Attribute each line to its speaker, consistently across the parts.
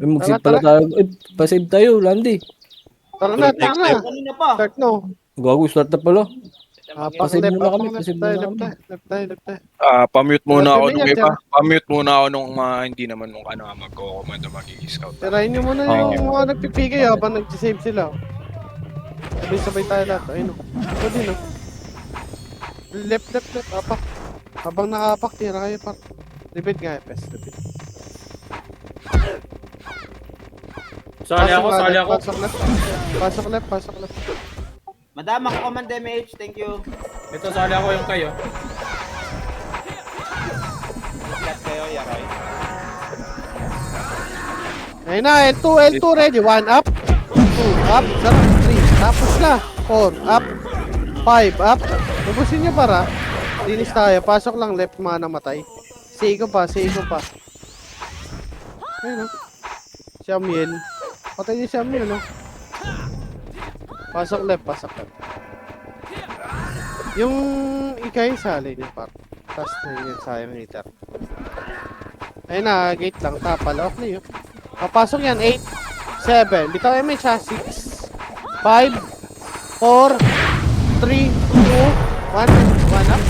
Speaker 1: Mag-save
Speaker 2: Tara,
Speaker 1: pala tayo. Pa-save tayo, Landy.
Speaker 2: Tara na, tara na.
Speaker 3: Kanina pa.
Speaker 2: Start no.
Speaker 1: Gago, start na pala.
Speaker 2: Apak
Speaker 1: Pa-save
Speaker 2: left,
Speaker 1: muna kami,
Speaker 2: apak left
Speaker 1: pa-save
Speaker 2: tayo,
Speaker 1: muna
Speaker 2: left
Speaker 1: kami.
Speaker 2: tayo, left tayo, left tayo.
Speaker 4: Pa-mute muna
Speaker 2: Left
Speaker 4: ako
Speaker 2: tayo,
Speaker 4: nung
Speaker 2: left
Speaker 4: iba.
Speaker 2: tayo.
Speaker 4: Pa-mute muna ako nung mga hindi naman nung magko-command o mag-i-scout.
Speaker 2: Tirahin nyo muna yung mga nagpipigay habang nag-save sila. Sabay-sabay tayo lahat. Ayun o. Ito din o. Left, left, left. Apak. Habang nakapak, tira kayo pa. Repeat nga, Epes. Repeat.
Speaker 5: Sali ako, sali ako.
Speaker 2: Pasok left. Pasok left, pasok left.
Speaker 3: Madam, ako command damage. Thank you.
Speaker 5: Ito, sali ako yung kayo.
Speaker 3: Flat kayo, Yaroy.
Speaker 2: Ayun na, L2, L2 ready. 1 up. 2 up. 3. Tapos na. 4 up. 5 up. Lubusin nyo para. Dinis tayo. Pasok lang left mga namatay. Sigo pa, sigo pa. Ayun o. Shamil. Patay niyo Shamil o. Pasok left, pasok left. Yung ikay sali niya par. Tapos na yun sayang meter. Ayun na, gate lang. Tapal. Okay yun. Papasok yan. 8, 7. Bitaw MH ha. 6, 5, 4, 3, 2, 1. 1 up.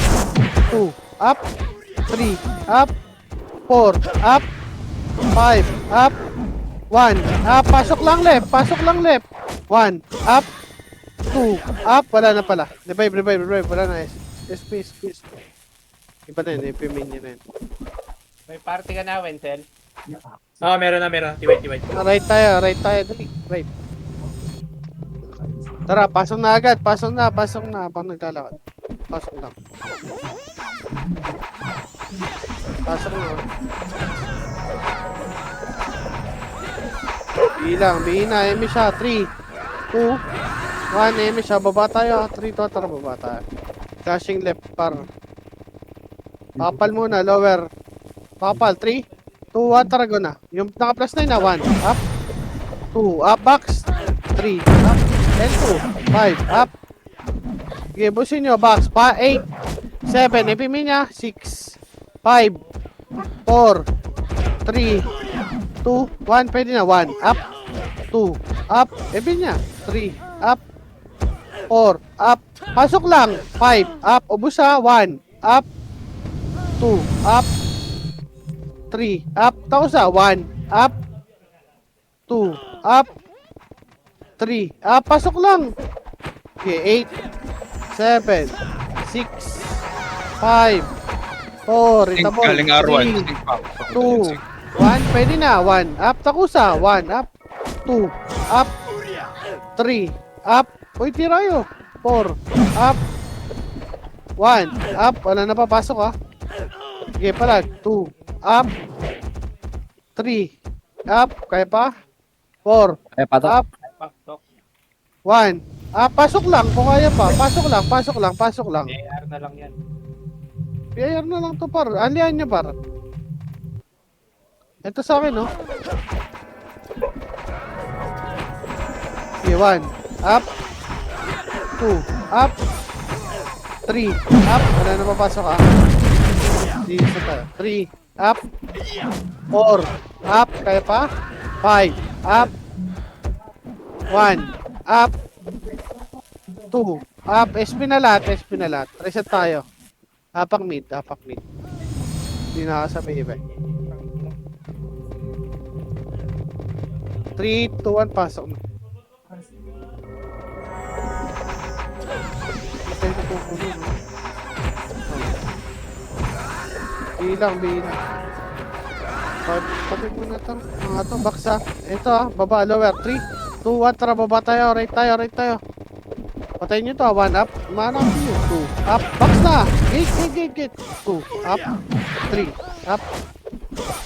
Speaker 2: 2 up. 3 up. 4 up. 5 up. 1 up. Pasok lang left. Pasok lang left. 1 up. 2 up. Wala na pala. Revive, revive, revive. Wala na. SP, SP, SP. Iba na yun. IP main yun na yun.
Speaker 3: May party ka na, Wenzel.
Speaker 5: Meron na, meron. Wait.
Speaker 2: Right tayo. Right tayo. Dali. Right. Tara, pasok na agad. Pasok na. Pasok na. Habang naglalakad. Pasok lang. Pasok na. Bilang. Bina. Emi siya. 3, 2, 1. Emi siya. Baba tayo. 3 to. Tara, baba tayo. Dashing left. Par. Papal muna. Lower. Papal. 3, 2, 1. Tara, go na. Yung naka-plus 9 na. 1. Up. 2. Up. Box. 3. Up. L2. 5. Up. Okay, busin nyo. Box. 8. 7. Epimi niya. 6. 5. 4. 3. 2. 1. Pwede na. 1. Up. 2. Up. Epimi niya. 3. Up. 4. Up. Pasok lang. 5. Up. Ubus ha. 1. Up. 2. Up. 3. Up. Tapos ha. 1. Up. 2. Up. 3. Up. Pasok lang. Okay. 8. 7. 6. 5. 4. Itabol.
Speaker 4: Galing R1.
Speaker 2: 3. 2. 1. Pwede na. 1. Up. Takusa. 1. Up. 2. Up. 3. Up. Uy, tira yun. 4. Up. 1. Up. Wala na papasok ha. Okay, palag. 2. Up. 3. Up. Kaya pa? 4.
Speaker 1: Ay, patok.
Speaker 2: Up.
Speaker 3: Paktok.
Speaker 2: 1. Pasok lang. Kung kaya pa. Pasok lang. Pasok lang. Pasok lang.
Speaker 3: AR na lang yan.
Speaker 2: PIR na lang to par. Alihan nyo par. Ito sa akin no. Okay, 1. Up. 2. Up. 3. Up. Wala na papasok ha. Dito tayo. 3. Up. 4. Up. Kaya pa? 5. Up. 1. Up. 2. Up. SP na lahat. SP na lahat. Reset tayo. Apak mid. Apak mid. Hindi nakasabay iba. 3, 2, 1. Pasok na. Patay na po ko dun. Bilang. Patay mo na ito. Mga ito. Baksa. Ito ha. Baba. Lower. 3, 2, 1. Tara. Baba tayo. Right tayo. Patay nyo to. 1 up. Manap nyo. 2 up. Box na. Gate. 2 up. 3 up.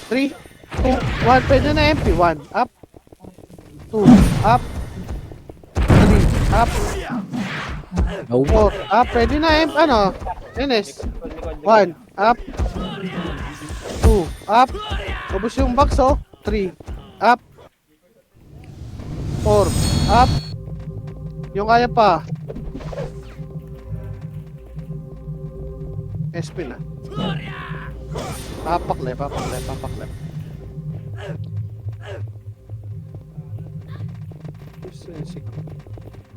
Speaker 2: 3, 2, 1. Pwede na MP. 1 up. 2 up. 3 up.
Speaker 1: Oh,
Speaker 2: 4 up. Pwede na MP. Ano? NS. 1 up. 2 up. Ubus yung box oh. 3 up. 4 up. Yung kaya pa. SP na. Papak left.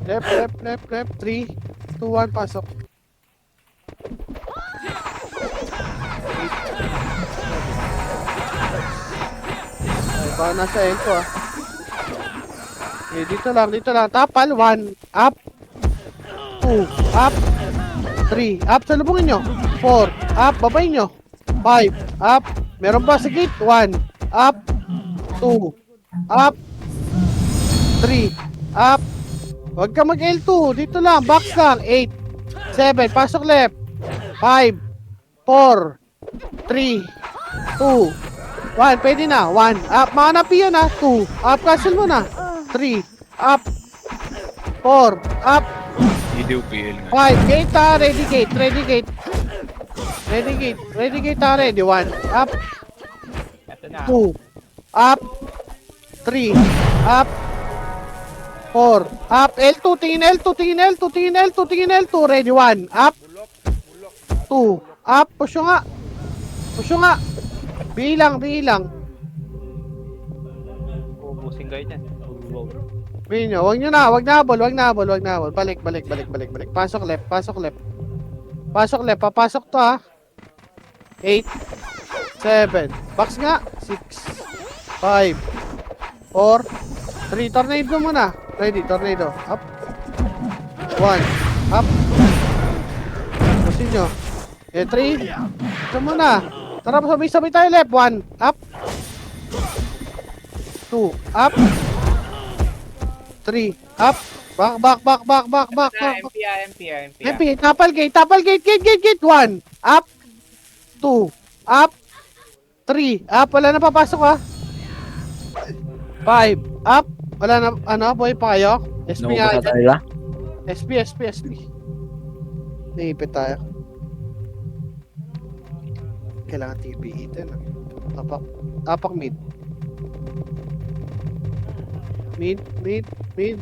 Speaker 2: Left. 3, 2, 1, pasok. Ay, baka nasa L2 ah. Okay, dito lang. Tapal, 1, up. 2, up. 3, up. Salubungin nyo. 4, up. Babayin nyo. 5, up. Meron pa sa gate. 1, up. 2, up. 3, up. Huwag ka mag L2. Dito lang. Box lang. 8, 7. Pasok left. 5, 4, 3, 2, 1. Pwede na. 1, up. Mga napi yan ha. 2, up. Cancel mo na. 3, up. 4, up.
Speaker 4: Hindi UPL nga.
Speaker 2: 5, gate ha. Ready gate. Ready gate ha. Ready. 1, up.
Speaker 3: Ito na.
Speaker 2: 2, up. 3, up. 4, up. L2, tingin L2. Ready, 1, up. 2, up. Push nyo nga. Bilang.
Speaker 3: Ubusin kayo dyan.
Speaker 2: Bihin nyo, wag na habol. Balik. Pasok left. Papasok to ha. 8, 7. Box nga. 6, 5, 4, 3. Tornado muna. Ready, tornado. Up. 1, up. Pusin nyo. 3. Ito muna. Tara, sabay tayo left. 1, up. 2, up. 3, up. Back. MP, tapal gate. 1, up. 2, up. 3, up. Wala na papasok ha. 5, up. Wala na, buhay pa kayo? SP nga
Speaker 1: Naubos na
Speaker 2: dyan.
Speaker 1: tayo la.
Speaker 2: SP. Naipit tayo. Kailangan TPE ito na. Apak mid. Mid. 3,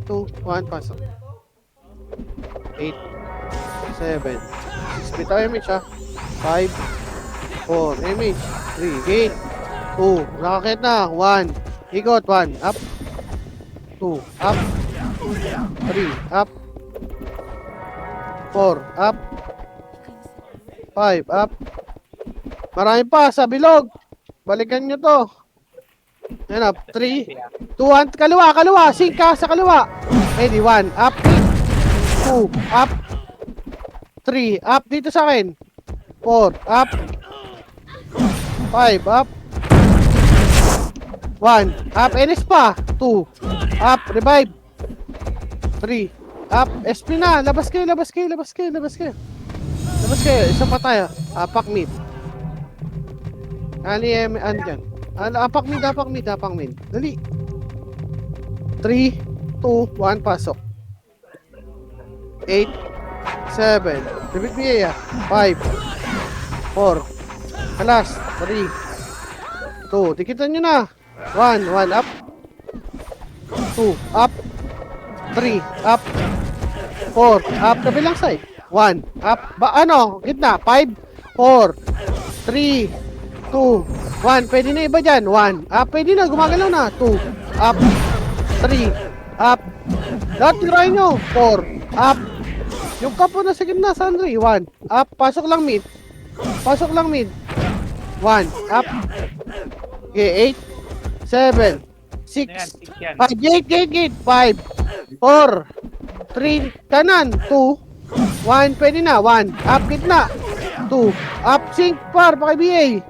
Speaker 2: 2, 1, pasok. 8, 7. 6 tayo image ha. 5, 4, image. 3, gate. 2, nakakit na. 1, ikot. 1, up. 2, up. 3, up. 4, up. 5, up. Marami pa sa bilog. Balikan nyo to. Yan up. 3, 2, 1. Kaliwa. Sink ka sa kaliwa. Ready. 1, up. 2, up. 3, up. Dito sa akin. 4, up. 5, up. 1, up. Enes pa. 2, up. Revive. 3, up. SP na. Labas kayo. Isa pa tayo. Apak mid. Andyan. Apak mid. Dali. 3, 2, 1, pasok. 8, 7. Repeat BA 5, 4. Alas. 3, 2. Tikitan nyo na. 1, up. 2, up. 3, up. 4, up. Kabilang side. 1, up. Gitna. 5, 4, 3, 2, 1. Pwede na iba dyan. 1, up. Pwede na. Gumagalaw na. 2, up. 3, up. Lahat tirahin nyo. 4, up. Yung kapo na sa gitna. Sandri. 1, up. Pasok lang mid. 1, up. Okay, 8, 7, 6, 5, gate, 5, 4, 3, kanan, 2, 1, pwede na, 1, up, gitna, 2, up, sync, par, paki-BA,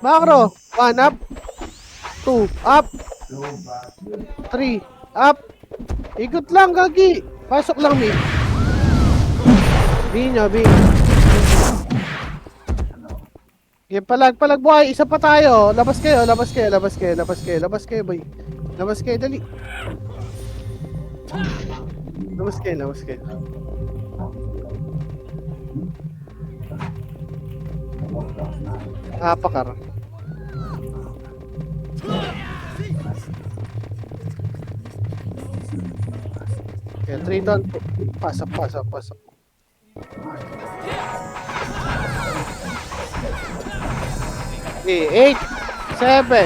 Speaker 2: macro, 1, up, 2, up, 3, up, ikot lang, gagi, pasok lang, mid, B. Okay, palag buhay, isa pa tayo. Labas kayo, boy. Labas kayo, dali. Labas kayo. Pakar. Okay, 3 down. Pasok. Okay, 8, 7,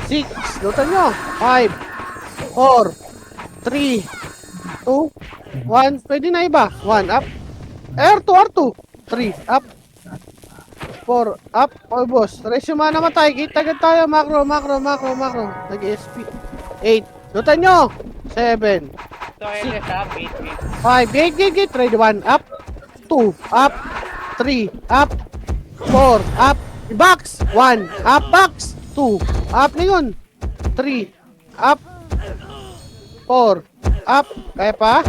Speaker 2: 6, lutan nyo, 5, 4, 3, 2, 1. Pwede na iba. 1, up. R2, R2. 3, up. 4, up. O, boss. Ratio mana namatay. Kita agad tayo. Macro. Nag-SP. 8. Lutan nyo. 7.
Speaker 3: So, LS ha, wait.
Speaker 2: 5. Gate. Ready. 1, up. 2, up. 3, up. 4, up. Box. 1, up. Box. 2, up. Lingon. 3, up. 4, up. Kaya pa?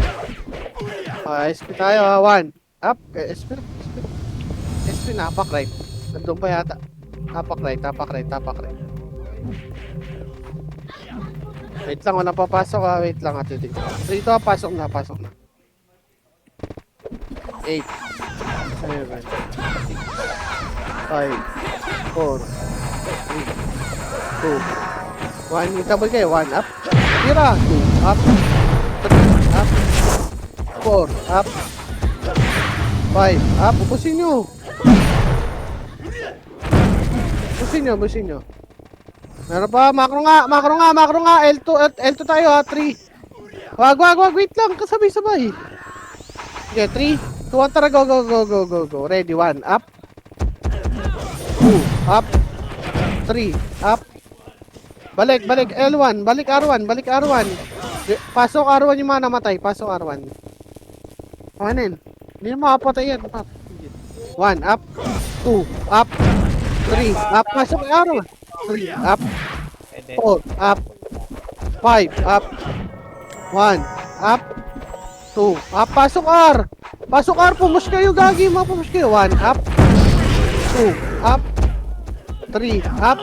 Speaker 2: SP tayo ha. 1, up. SP na. Apak right. Nandun pa yata. Apak right. Wait lang, walang papasok ha. Wait lang at titig. Dito ha, pasok na. 8, 7, 6, 5, 4, 3, 2, 1. Itabal kayo. 1, up. Tira. 2, up. 3, up. 4, up. 5, up. Upusin nyo. Busin nyo. Meron pa, macro nga. L2 tayo ha, 3. Wag, wait lang, kasabay-sabay. Okay, 3, 2, 1, tara, go. Ready, 1, up. 2, up. 3, up. Balik, L1, balik R1. Pasok R1 yung mga namatay, pasok R1. Panin, hindi na makapatay yan. 1, up. 2, up. 3, up. Pasok R1. 3, up.
Speaker 3: Pwede.
Speaker 2: 4, up. 5, up. 1, up. 2, up. Pasok R. Pumus kayo, gagi. Pumus kayo. 1, up. 2, up. 3, up.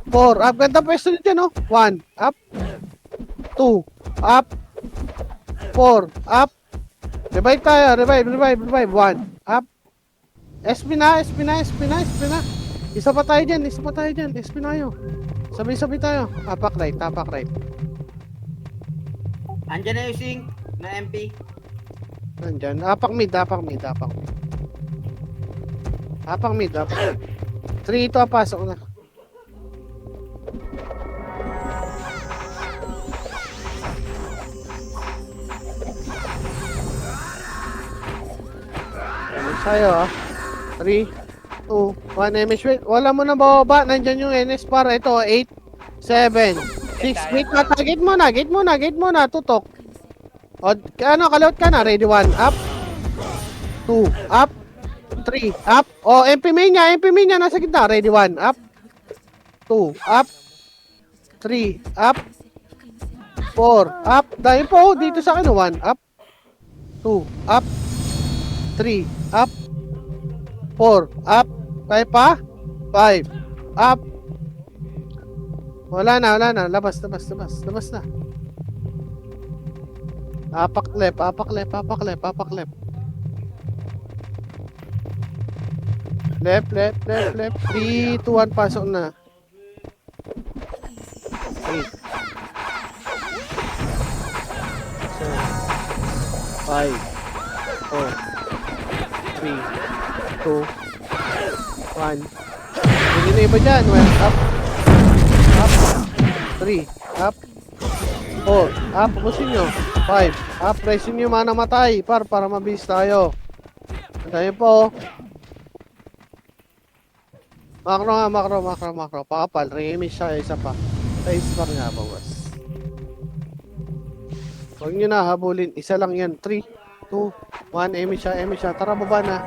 Speaker 2: 4, up. Ganda pwesto nyo dyan, oh. 1, up. 2, up. 4, up. Revive tayo. Revive. 1, up. SP na. Isa pa tayo dyan. SP na yun. Sabay-sabay tayo. Tapak right.
Speaker 6: Andyan na yung sync na MP.
Speaker 2: Nandyan. Apak mid. 3 ito, pasok na. Ano sa'yo, 3, 2, 1, MS wait. Wala mo na bababa. Nandyan yung NS para. Ito, 8, 7, 6. Wait na. Gate muna. Tutok. O, kalawat ka na. Ready, 1, up. 2, up. 3, up. O, MP main niya. Nasa gitna. Ready, 1, up. 2, up. 3, up. 4, up. Dahil po, dito sa akin, 1, up. 2, up. 3, up. 4, up. Kaya pa? 5, up. Wala na. Labas na. Apak left. Left. 3, 2, 1, pasok na. 8, 7, 5, 4, 3, 2, 1. Hindi na iba dyan. Well, up. 3, up. 4, up. Pusin nyo. 5, up. Presin nyo mana matay. Para mabilis tayo. Tayo po. Macro. Pakapal. Remis siya. Isa pa. Size par nga bawas. Huwag nyo na habulin. Isa lang yan. 3, 2, 1. Emi siya. Tara, baba na.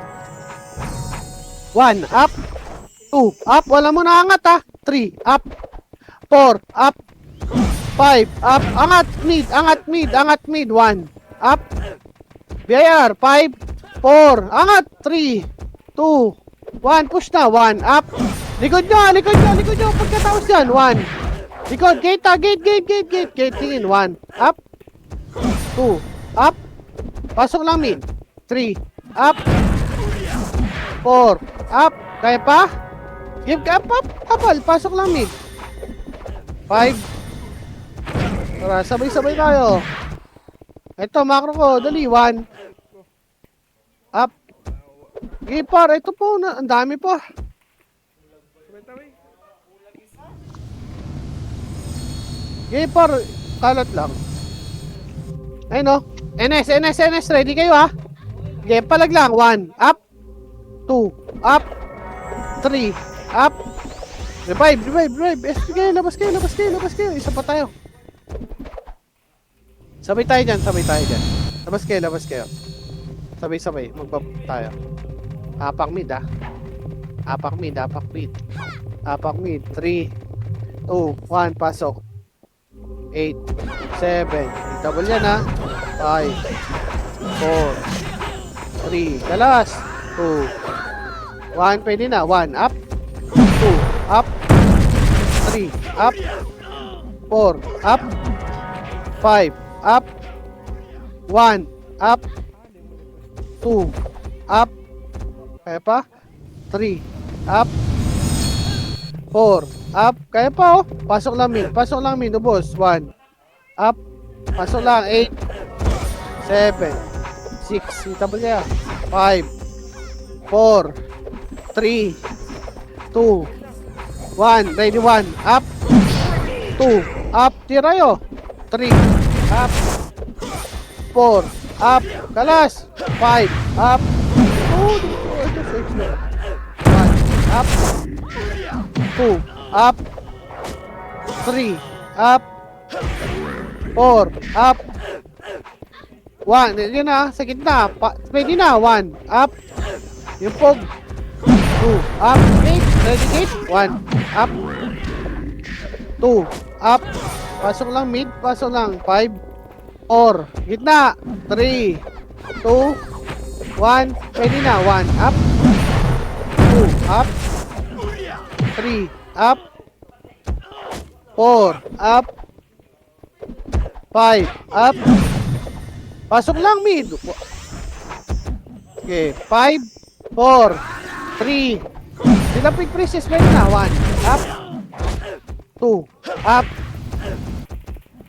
Speaker 2: 1, up. 2, up. Wala mo na angat ha. 3, up. 4, up. 5, up. Angat mid. 1, up. BIR. 5, 4. Angat. 3, 2, 1. Push na. 1, up. Likod nyo. Pagkatapos yan. 1. Likod. Gate. Tingin. 1, up. 2, up. Pasok lang mid. 3, up. 4, up. Kaya pa? Give up. Kapal. Pasok lang mid. 5. Tara, sabay-sabay tayo. Ito, macro ko. Dali. 1. Up. Gipar. Ito po. Ang dami pa. Gipar. Kalat lang. Ayun no. NS. Ready kayo ha? Okay, palag lang. 1, up. 2, up. 3, up. Revive. Labas kayo. Isa pa tayo. Sabay tayo dyan. Labas kayo. Sabay. Magbab tayo. Apak mid ah. Apak mid. 3, 2, 1, pasok. 8, 7. Double yan ha. 5, 4, 3. Dalas. 2, 1. Pwede na. 1, up. 2, up. 3, up. 4, up. 5, up. 1, up. 2, up. Kaya pa? 3, up. 4, up. Kaya pa oh. Pasok lang min. Ubos. 1, up. Pasok lang. 8, 7, 6. Yung tabal niya. 5, 4, 3, 2, 1. Ready 1, up. 2, up. Tirayo. 3, up. 4, up. Kalas. 5, up. 1, up. 2, up. 3, up. 4, up. 1, yun na, sa gitna. Pwede na, 1, up. Yung pog. 2, up. Gate, ready gate. 1, up. 2, up. Pasok lang mid, 5, 4, gitna. 3, 2, 1, pwede na, 1, up. 2, up. 3, up. 4, up. 5, up. Pasok lang mid. Okay, 5, 4, 3. Dilapit princess, pwede na, 1, up. 2, up.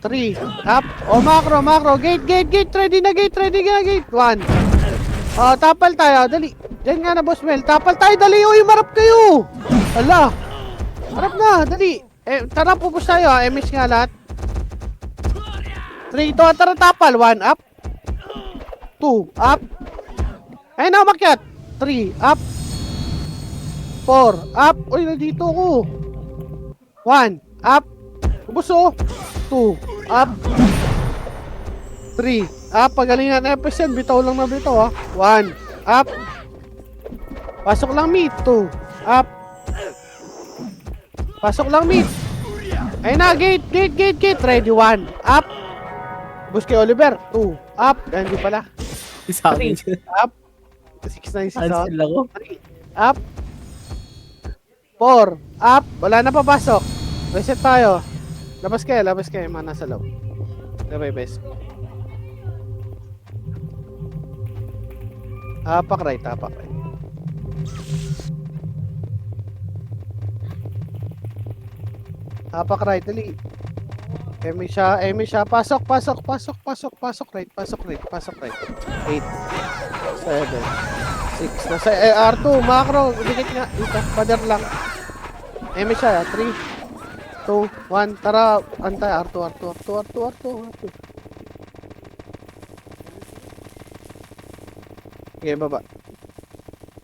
Speaker 2: 3, up. O, macro. Gate. Ready na gate. 1. O, tapal tayo. Dali. Diyan nga na, boss Mel. Tapal tayo. Dali. Uy, marap kayo. Ala. Marap na. Dali. Tara, pupus tayo. MS nga lahat. 3, ito. Tara, tapal. 1, up. 2, up. Ayun na, umakyat. 3, up. 4, up. Uy, nandito ko. 1, up. Ubuso. 2, up. 3, up. Pagalingan FS yan. Bitaw lang na bitaw ha. 1, up. Pasok lang mid. 2, up. Pasok lang mid. Ayun na, gate. Ready, 1, up. Bus kay Oliver. 2, up. Hindi pala.
Speaker 1: Sa akin.
Speaker 2: 3, up. 6, 9, 6,
Speaker 1: Cancel ako.
Speaker 2: 3, up. 4, up. Wala na papasok. Reset tayo. Labas kayo. Mga nasa loob. Sabay, best. Apak right. Apak right, dali. Emi siya. Pasok right. 8, 7, 6. Nasa R2, macro. Dikit nga. Dito, pader lang. Emi siya, 3, 2, 1. Tara, antay. R2. Okay, baba.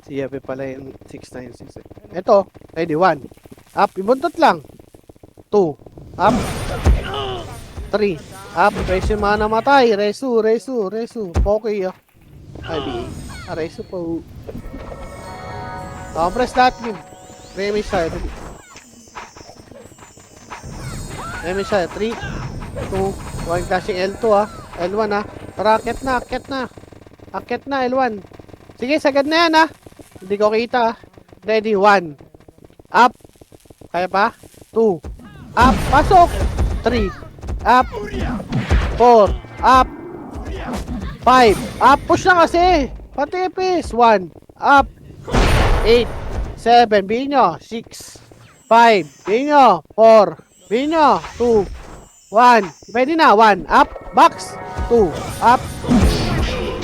Speaker 2: Si Yabe pala yung 696. Ito, ready, 1. Up, ibuntot lang. 2, up. 3, up. Resu mga namatay. Resu. Poki, oh. Ay, Resu po. Press lahat yun. Remy siya. 3, 2, 1. Clashing L2 ah. L1 ah. Tara, akit na, L1. Sige, sagad na yan ah. Hindi ko kita ah. Ready, 1. Up. Kaya pa? 2. Up. Pasok. 3. Up. 4. Up. 5. Up. Push na kasi. Patipis. 1. Up. 8. 7. Binyo. 6. 5. Binyo. 4. Binyo. 2. 1. Pwede na. 1. Up. Box. 2. Up.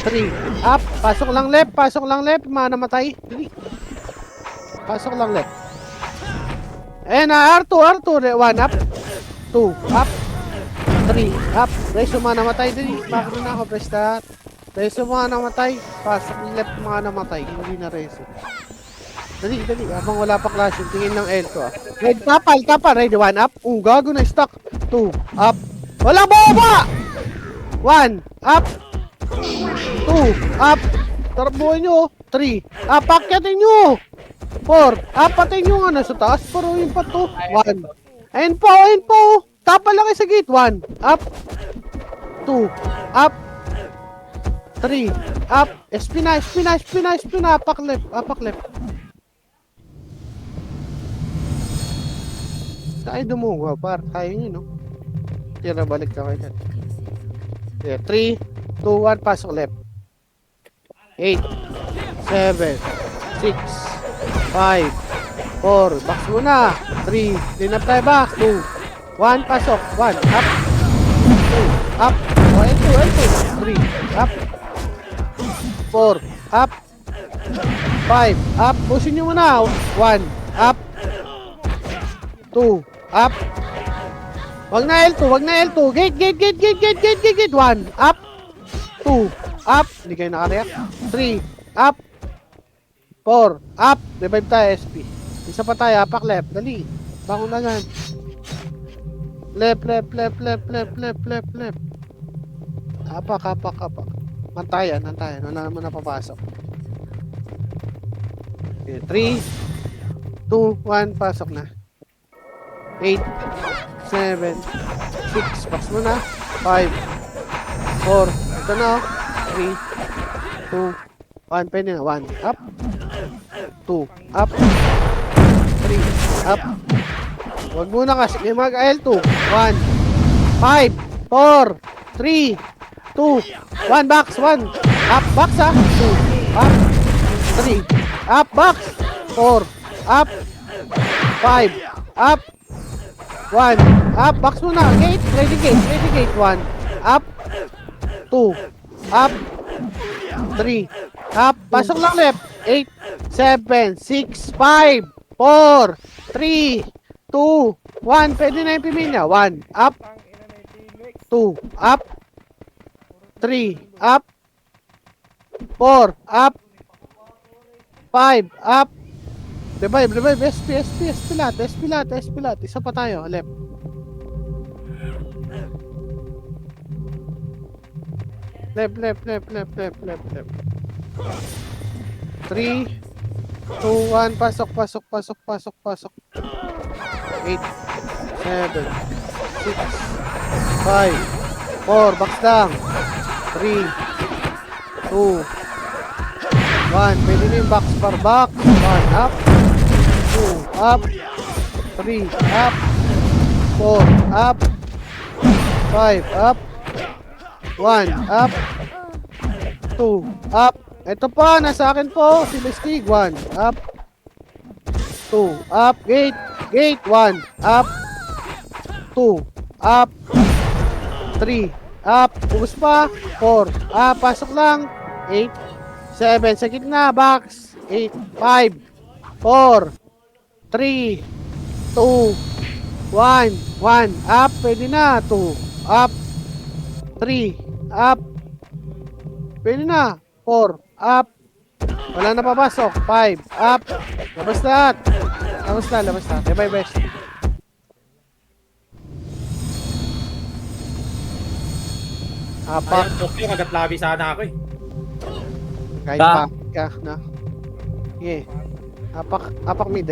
Speaker 2: 3. Up. Pasok lang left. Mga namatay. Pasok lang left. R2. 1 up. 2 up. 3 up. Preso mga namatay din. Bakit na ako, press that. Preso mga namatay. Pasok yung left mga namatay. Hindi na reso. Dali, dali. Habang wala pa clash, tingin ng L2 ah. Red, tapal. Ready, 1 up. Gago na stock. 2 up. Walang baba! 1 up. 2 up. Tarbuhan nyo. 3 up. Pakyatin nyo. 4 up. Patay nyo nga nasa taas. Pero yung pa 2. 1. Ayun po. Tapal lang kayo sa gate. 1 up. 2 up. 3 up. Espina. Apak left. Tayo dumuha, par. Tayo nyo, no? Tira, balik ka kayo dyan. 3, 2, 1, pasok left. 8, 7, 6, 5, 4, box muna. 3, linap tayo box. 2, 1, pasok. 1, up. 2, up. L2. 3, up. 4, up. 5, up. Pusin nyo muna. 1, up. 2, up. Wag na L2. Gate. 1, up. 2, up. Hindi kayo nakareact. 3, up. 4, up. Revive tayo, SP. Isa pa tayo, apak left. Dali. Bangon na yan. Left. Apak. Mantayan. Wala naman napapasok. Okay, 3, 2, 1, pasok na. 8, 7, 6, box mo na. 5, 4, ito na. 3, 2, 1, pwede na. 1, up. 2, up. 3, up. Huwag muna kasi may mag L2. 1, 5, 4, 3, 2, 1, box. 1, up, box ha. 2, up. 3, up, box. 4, up. 5, up. 1, up, box muna, gate, ready gate, 1, up, 2, up, 3, up, pasok lang left, 8, 7, 6, 5, 4, 3, 2, 1, pwede na yung pimilya, 1, up, 2, up, 3, up, 4, up, 5, up, revive, SP lahat, isa pa tayo, left. Left. 3, 2, 1, pasok. 8, 7, 6, 5, 4, box lang. 3, 2, 1, pwede na yung box par box. 1, up. 2, up. 3, up. 4, up. 5, up. 1, up. 2, up. Ito pa, nasa akin po. Si Lestig, 1, up. 2, up. Gate, 1, up. 2, up. 3, up. Ubus pa. 4, up. Pasok lang. 8, 7, sa gitna, box. 8, 5, 4, 3, 2, 1, up, pwede na, 2, up, 3, up, pwede na, 4, up, wala na papasok, 5, up, labas lahat, bye best. Apak,
Speaker 5: Ayan, Tokyo, kagat labi sana ako eh.
Speaker 2: kahit pa ka, na. Yeah. Apak mid.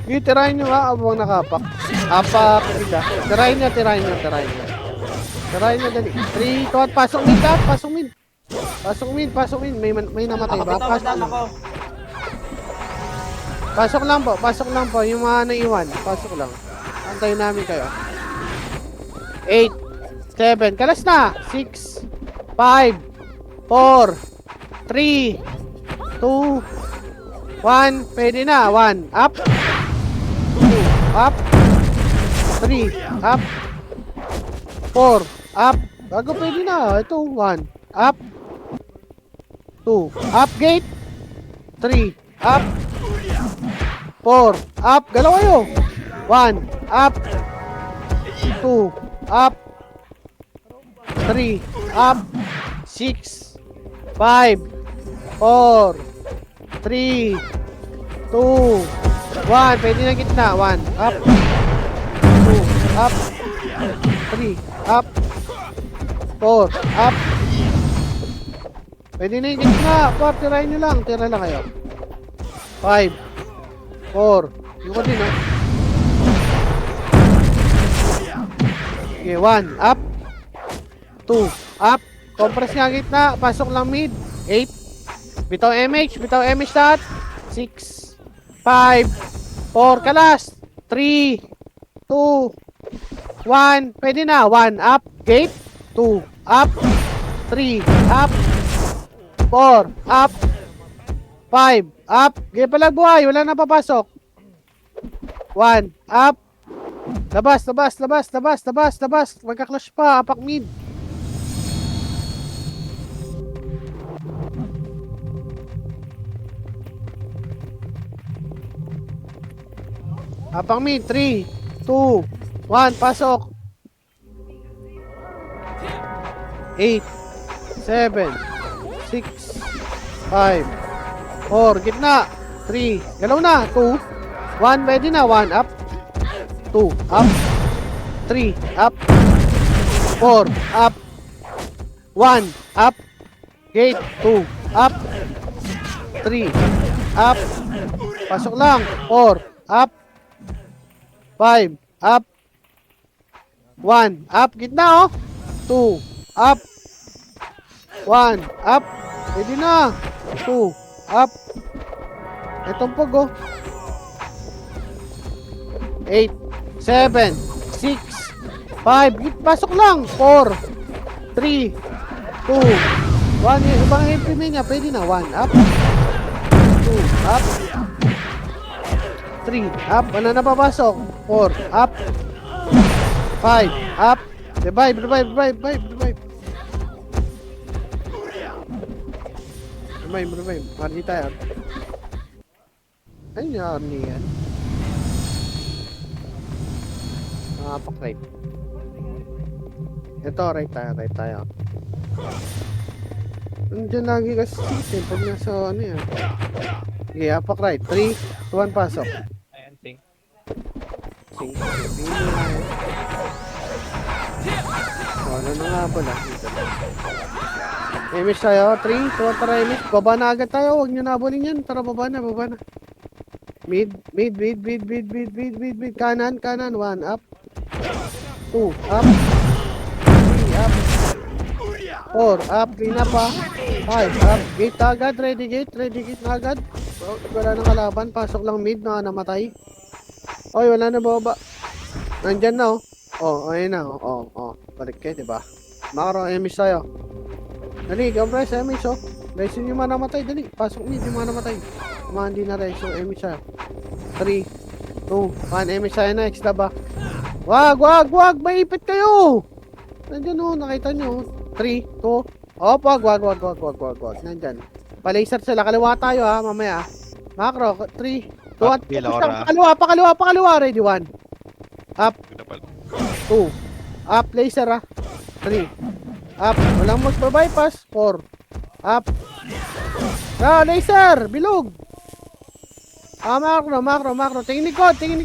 Speaker 2: Yung tirahin nyo ha, abang nakapak. Apak mid ha. Tirahin nyo. Tirahin nyo dali. 3, 2, pasok mid ha. Pasok mid. May namatay ba? Pasok lang po. Yung mga naiwan. Pasok lang. Antayin namin kayo. 8, 7, kalas na. 6, 5, 4, 3, 2, 1, pwede na. 1, up. 2, up. 3, up. 4, up. Bago pwede na. Ito, 1, up. 2, up gate. 3, up. 4, up. Galaw kayo. 1, up. 2, up. 3, up. 6, 5, 4, 3, 2, 1. Pwede na gitna. 1, up. 2, up. 3, up. 4, up. Pwede na yung gitna. 4, tirahin nyo lang. Tira lang kayo. 5, 4. Yung ko din, ha? Okay, 1, up. 2, up. Compress nga gitna. Pasok lang mid. 8. Bitaw MH. Bitaw MH lahat. 6, 5, 4. Kalas. 3, 2, 1. Pwede na. 1, up. Gate. 2, up. 3, up. 4, up. 5, up. Gaya palag buhay. Wala na papasok. 1, up. Labas, labas, labas, labas, labas, labas. Magka-clash pa. Apak mid. Apak mid. 3, 2, 1. Pasok. 8, 7, 6, 5, 4. Gitna. 3. Galaw na. 2, 1. Pwede na. 1, up. 2, up. 3, up. 4, up. 1, up. Gate. 2, up. 3, up. Pasok lang. 4, up. 5, up. 1, up. Gitna, oh. 2, up. 1, up. Pwede na. 2, up. Itong pog, oh. 8, 7, 6, 5. Pasok lang. 4, 3, 2, 1. Ibang MP niya. Pwede na. 1, up. 2, up. 3, up. Wala na papasok. 4, up. 5, up. Revive, revive, revive, revive, revive. Revive, revive. Arnie tayo. Ayun yung Arnie yan. Apak right. Ito, right tayo, right tayo. Nandiyan lagi kasi system pag nasa ano yan. Okay, apak right. 3, 2, 1, pasok.
Speaker 3: Ayan, sing.
Speaker 2: Sing. So, ano na nga pala? Emish tayo. 3, 2, 1, tara Emish. Baba na agad tayo. Huwag nyo nabulin yan. Tara, baba na, baba na. Mid, mid, mid, mid, mid, mid, mid, mid, mid. Kanan, kanan. 1, up. 2, up. 3, up. 4, up. 3 na pa. 5, up. Gate agad. Ready gate. Ready gate na agad. Wala nang kalaban. Pasok lang mid. Namatay. Oy, wala na baba. Nandyan na, oh. Oh, ayun na. Oh, oh. Balik kayo, diba? Makaro, emis tayo. Dali, compress, emis, oh. Resin yung mga namatay, dali. Pasok mid, yung mga namatay. Mga hindi na res, so emis tayo. 3, 2, 1, emis tayo next, diba? Wag, wag, wag! Maipit kayo! Nandyan, oh. Nakita nyo, 3, 2, oh, wag, wag, wag, wag, wag, wag, wag. Nandyan. Palaser sila. Kaliwa tayo, ha, mamaya. Makro, 3, 2, 1. Pakaliwa, pakaliwa. Ready, 1. Up. 2. Up, laser, ha. 3. Up. Walang magpa-bypass. 4. Up. Ah, laser. Bilog. Ah, makro, makro, makro. Tingin ni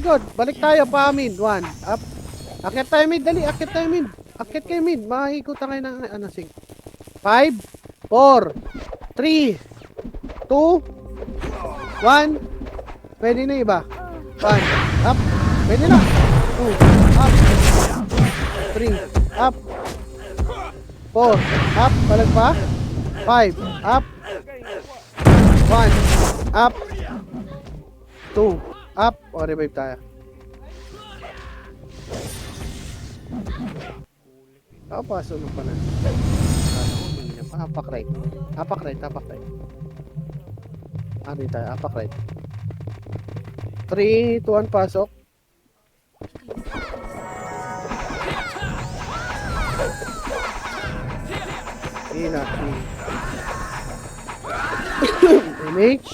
Speaker 2: God. Balik tayo pa amin. 1. Up. Akit tayo mid. Dali, akit tayo mid. Akit kayo mid. Makikikutan kayo ng ano, 5. 4. 3. 2. 1. Pwede na iba. 1. Up. Pwede na. 2. Up. 3. Up. 4. Up. Balag pa. 5. Up. 1. Up. 2. Up. O, revive tayo. Paso pa na. Apak right. Apak right. Apak right. Ano tayo? Apak right. 3, 2, 1, pasok. Inaki. Image.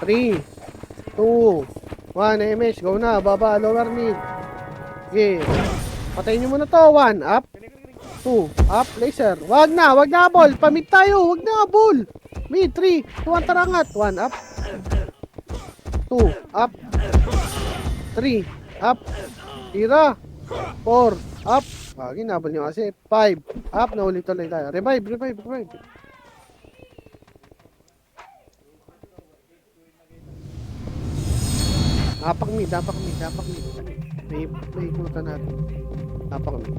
Speaker 2: 3, 2, 1, image. Go na. Baba. Lower mid. Okay. Patayin nyo muna to. 1, up. 2, up, laser. Wag na, ball. Pamit tayo, wag na, ball. Mid, 3, 2, tarangat. 1, up. 2, up. 3, up. Tira. 4, up. Ginabol nyo kasi. 5, up. Naulit tuloy tayo. Revive. Dapak mid. May ikutan natin. Dapak mid.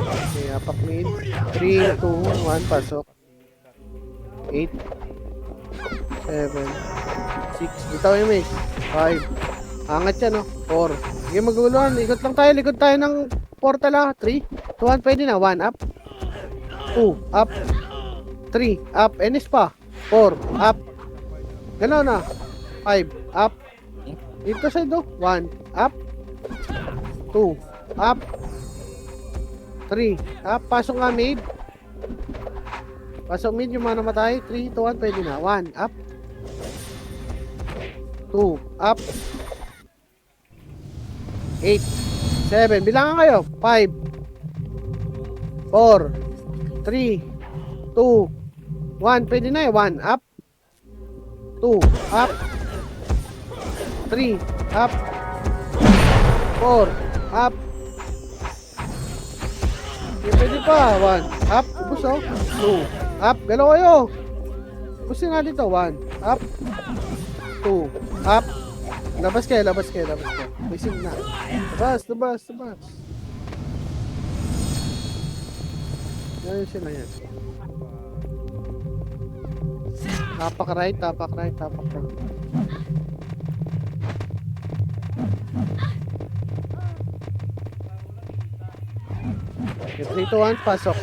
Speaker 2: Okay, apak mid. 3, 2, 1, pasok. 8, 7, 6, bitaw yung mix. 5, angat yan, no? 4. Sige, maguluhan. Likod tayo ng portal, 3, 2, 1, pwede na. 1, up. 2, up. 3, up. Enis pa. 4, up. Gano'n na. 5, up. Dito sa do. 1, up. 2, up. 3, up. Pasok nga mid. Pasok mid yung mga namatay. 3, 2, 1, pwede na. 1, up. 2, up. 8, 7. Bilangan kayo. 5, 4, 3, 2, 1. Pwede na eh. 1, up. 2, up. 3, up. 4, up. Pwede pa. 1, up. Ubus, oh. 2, up. Galaw kayo. Ubusin nga dito. 1, up. 2, up. Labas kayo. Wising na. Labas. Yan sila yan. Tapak right. Okay, 3, 2, 1, pasok.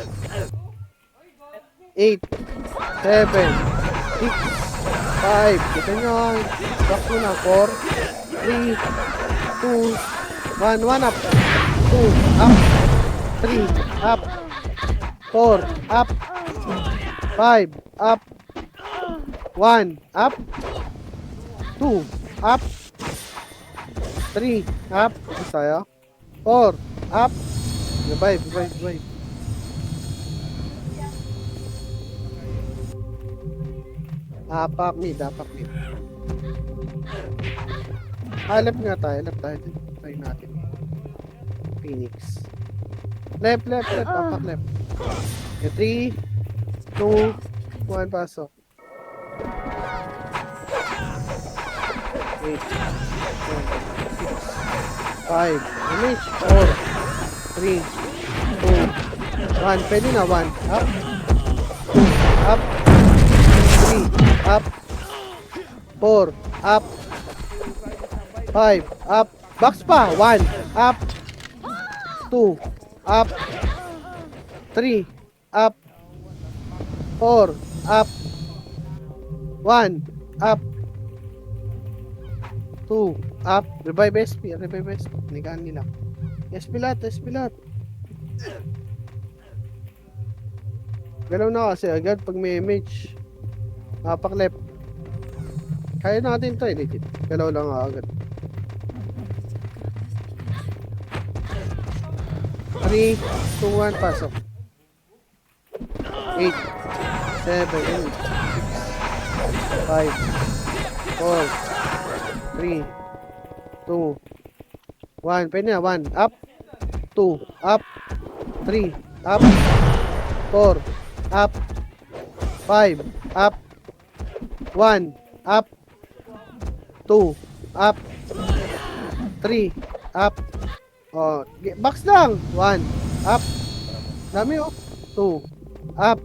Speaker 2: 8, 7, 6, 5. Kita nyo. Back mo na. 4, 3, 2, 1, 1 up. 2, up. 3, up. 4, up. 5, up. 1, up. 2, up. 3, up. Tapos tayo. 4, up. Revive. Apak mid. Left nga tayo. Try natin. Phoenix. Left. Apak left. 3, 2, 1, pasok. 8, 7, 6, 5, image, 4, 3, 2, 1, pwede na, 1, up, 2, up, 3, up, 4, up, 5, up, box pa, 1, up, 2, up, 3, up, 4, up, 1, up, 2, up, revive SP, nigaan nila. SP lahat. Galaw na kasi agad pag may image. Apak left. Kaya natin to, legit. Galaw lang agad. 3, 2, 1, pasok. 8, 7, 8, 6, 5, 4, 3, 2, 1. Pwede na. 1, up. 2, up. 3, up. 4, up. 5, up. 1, up. 2, up. 3, up. Oh, box lang. 1, up. Dami oh. 2, up.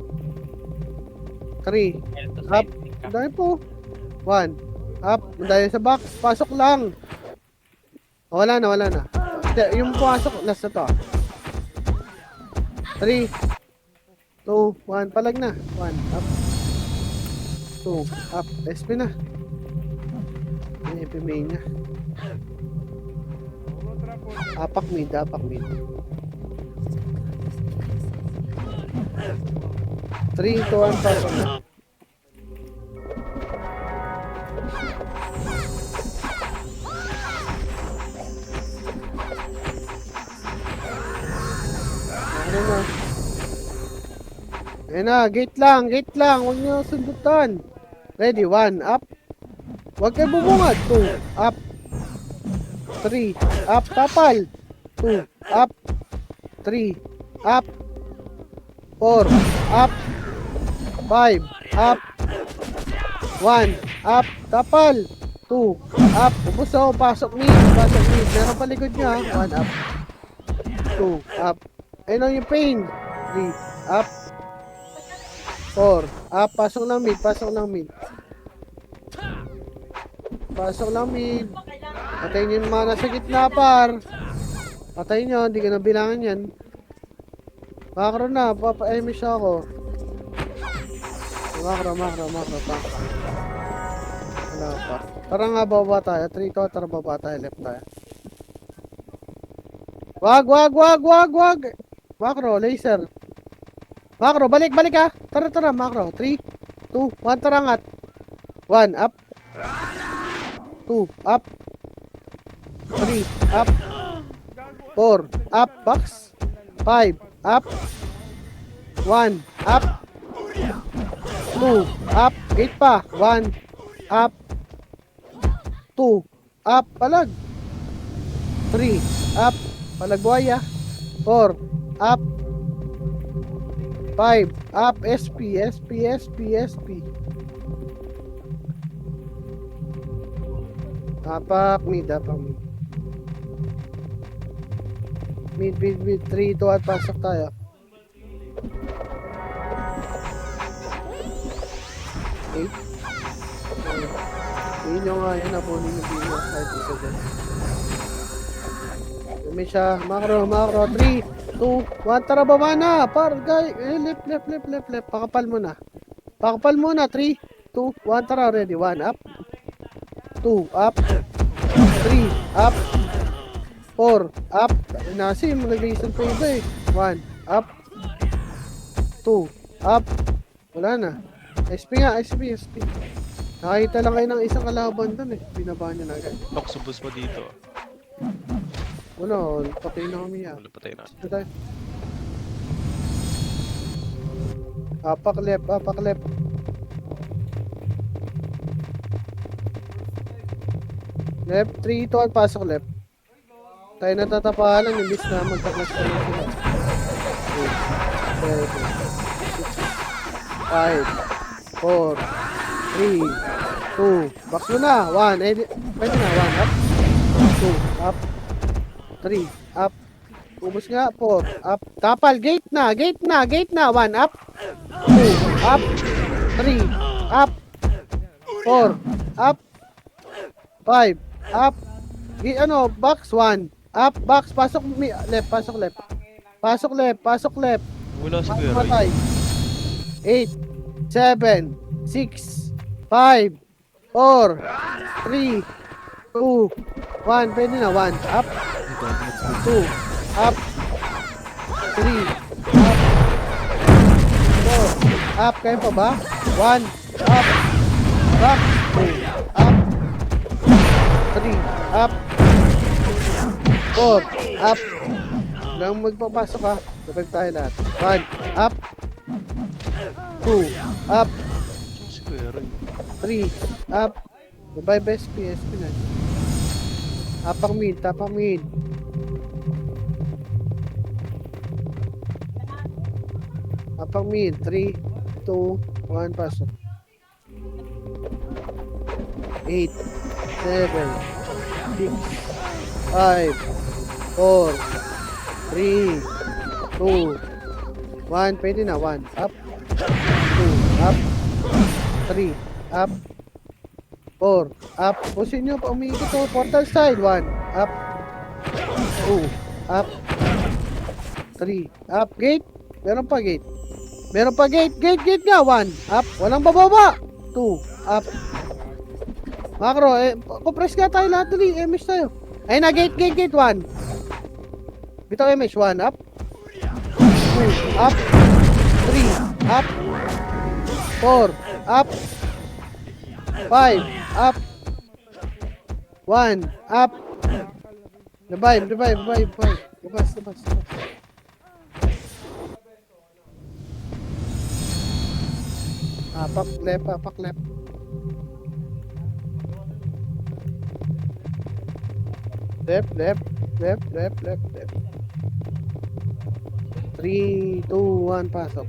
Speaker 2: 3, up. Dami po. 1, up. Dahil sa box. Pasok lang. Wala na. Yung pasok, last na to. 3, 2, 1. Palag na. 1, up. 2, up. SP na. SP main niya. Apak mid. 3, 2, 1. Pasok na. Ayan na, gate lang. Huwag niyo sundutan. Ready, 1, up. Huwag kayo bumungad. 2, up. 3, up. Tapal. 2, up. 3, up. 4, up. 5, up. 1, up. Tapal. 2, up. Umuso, pasok mid. Meron pa likod niya. 1, up. 2, up. Ayun yung pain. 3, up. 4, up. Pasok lang mid. Patayin nyo yung mga nasa gitna, par. Patayin nyo, hindi ka na bilangan yan. Makro na, papa-emish ako. Makro, tank. Wala pa. Tara nga, baba tayo. 3 to, tara baba tayo, left tayo. Wag! Makro, laser. Makro, balik ha. Tara, makro. 3, 2, 1, tarangat. 1, up. 2, up. 3, up. 4, up, box. 5, up. 1, up. 2, up. Gate pa. 1, up. 2, up. Palag. 3, up. Palag buhaya. 4, up. 5, up. SP. Apak mid. Mid. 3, 2, at pasok tayo. Eight. Yun yung nga yun, napunin yung video kahit isa dyan. May siya, makro, 3, 2, 1, tara baba na, guy, left, pakapal mo na, 3, 2, 1, tara, ready, 1, up, 2, up, 3, up, 4, up, nasi, nag-reason pa iba eh, 1, up, 2, up, wala na, SP. Nakakita lang kayo ng isang kalaban doon eh, binaba niya na agad.
Speaker 4: Subos mo dito.
Speaker 2: Wala, patay na kami yan.
Speaker 4: Wala patay na.
Speaker 2: Ito tayo. Apak left. Left, 3, 2, at pasok left. Tayo natatapalan, imbis na magtaklas ka lang sila. 8, 7, 6, 5, 4, 3, 2, box mo na, 1, pwede na, 1, up, 2, up, 3, up, ubos nga, 4, up, tapal, gate na, 1, up, 2, up, 3, up, 4, up, 5, up, box 1, up, box, pasok left,
Speaker 4: Wala si
Speaker 2: matay, 8, 7, 6, 5, 4, 3, 2, 1, pwede na, 1, up, 2, up, 3, up, 4, up, kaya pa ba? 1, up, back, 2, up, 3, up, 4, up, lang magpapasok ha, kapag tayo lahat, 1, up, 2, up, 3, up, bye SP na. Tapang mid. Tapang mid, 3, 2, 1, pasok. 8, 7, 6, 5, 4, 3, 2, 1, pwede na, 1, up, 2, up, 3, up, 4, up, pusin nyo pa umiikot to, portal side, 1, up, 2, up, 3, up, gate, meron pa gate nga, 1, up, walang bababa, 2, up, makro, compress nga tayo lahat dali, MS tayo, ayun na, gate, 1, bitaw MS, 1, up, 2, up, 3, up, 4, up, 5, up, 1, up, revive, labas. Apak left, apak left. Left, left, left, left, left, left. 3, 2, 1, pasok.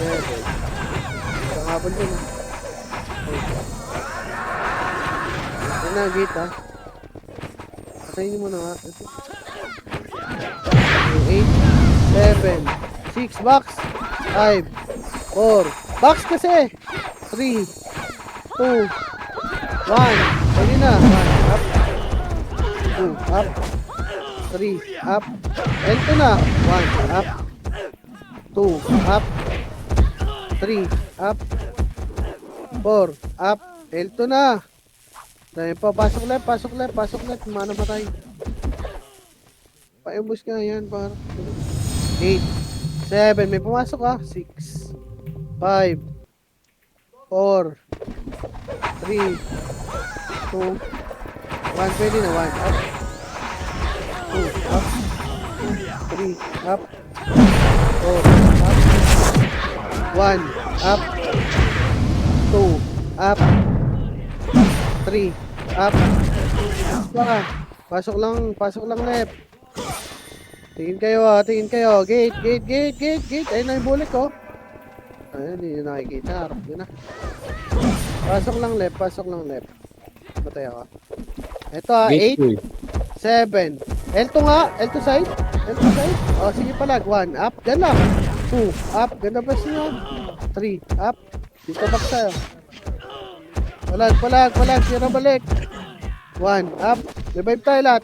Speaker 2: 7. Isang habol din ah. Yan na, gate ah. Patayin mo na nga. 8, 7, 6, box. 5, 4, box kasi. 3, 2, 1. Pwede na. 1, up. 2, up. 3, up. L2 na. 1, up. 2, up. 3, up. 4, up. L2 na. Dahil pa, pasok left, pasok left, pasok left. Mana matay. Paimbus ka yan, par. 8, 7, may pumasok ah. 6, 5, 4, 3, 2, 1, pwede na, 1, up. 2, up. 3, up. 4, up. 1, up. 2, up. 3, up. Baka, pasok lang left. Tingin kayo ah, tingin kayo. Gate, gate, gate, gate, gate. Ayun na yung bullet ko. Ayun, hindi nyo nakikita. Harap yun na. Pasok lang left, pasok lang left. Patay ako. Ito ah,
Speaker 1: Gate
Speaker 2: 8, 7. L2 nga, L2 side. L2 side. O, sige palag. 1, up. Diyan lang. 2, up. Ganda pa siya. 3, up. Dito back sa'yo. Palag, palag, palag. Sira balik. 1, up. Revive tayo lahat.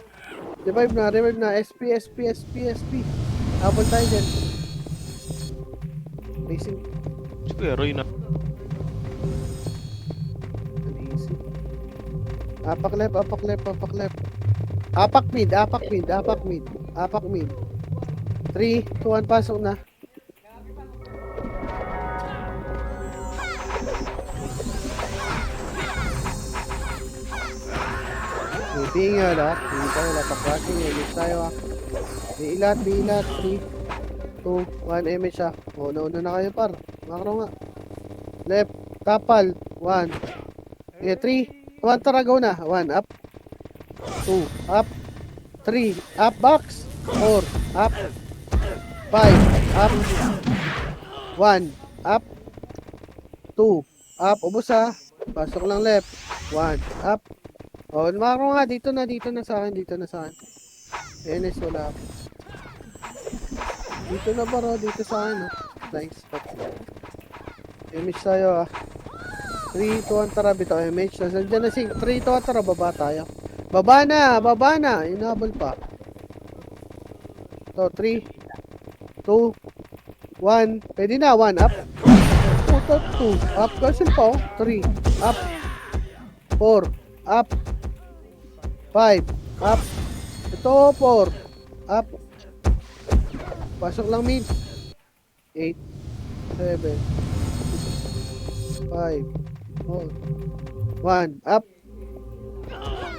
Speaker 2: Revive na, revive na. SP, SP, SP, SP. Habol tayo dyan. Racing.
Speaker 4: Sige, Roy na.
Speaker 2: Easy. Apak left, apak left, apak left. Apak mid, apak mid, apak mid, apak mid. 3, 2, 1, pasok na. Tingin lahat, tingin tayo lahat, pakrasin, image tayo ah. Biilat, 3, 2, 1, image ah. O, nauna na kayo par, makro nga. Left, tapal, 1. 3, 2, 1, tara, go na. 1, up. 2, up. 3, up, box. 4, up. 5, up. 1, up. 2, up. Ubus ha. Pasok lang left. 1, up. O, makro nga. Dito na sa akin, dito na sa akin. NS, wala ako. Dito na baro, dito sa akin. Oh. Nice spot. Image tayo ah. 3, 2, 1, tara, bitaw image. Nandiyan na sing. 3, 2, 1, tara, baba tayo. Baba na, baba na. Inabol pa. So, 3, 2, 1. Pwede na, 1, up. 2, up. Kasi pa, 3, up. 4, up. 5, up. Ito, 4, up. Pasok lang mid. 8, 7, 5, 4, 1, up.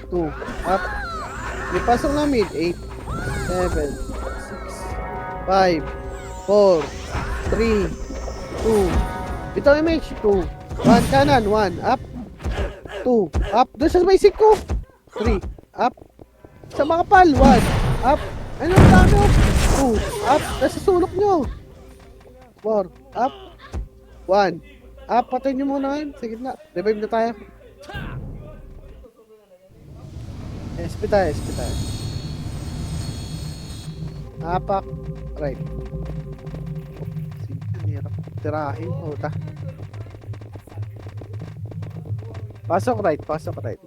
Speaker 2: 2, up. May pasok lang mid. 8, 7, 6, 5, 4, 3, 2. Ito image. 2, 1, kanan. 1, up. 2, up. Doon sa may 5. 3, up. Sa mga pal. 1, up. Ano ang dami? 2, up. Nasa sulok nyo. 4, up. 1, up. Patay nyo muna ngayon. Sige na. Revive na tayo. SP tayo, SP tayo. Apak. Right. Sige, hirap. Tirahin. Puta. Pasok right, pasok right.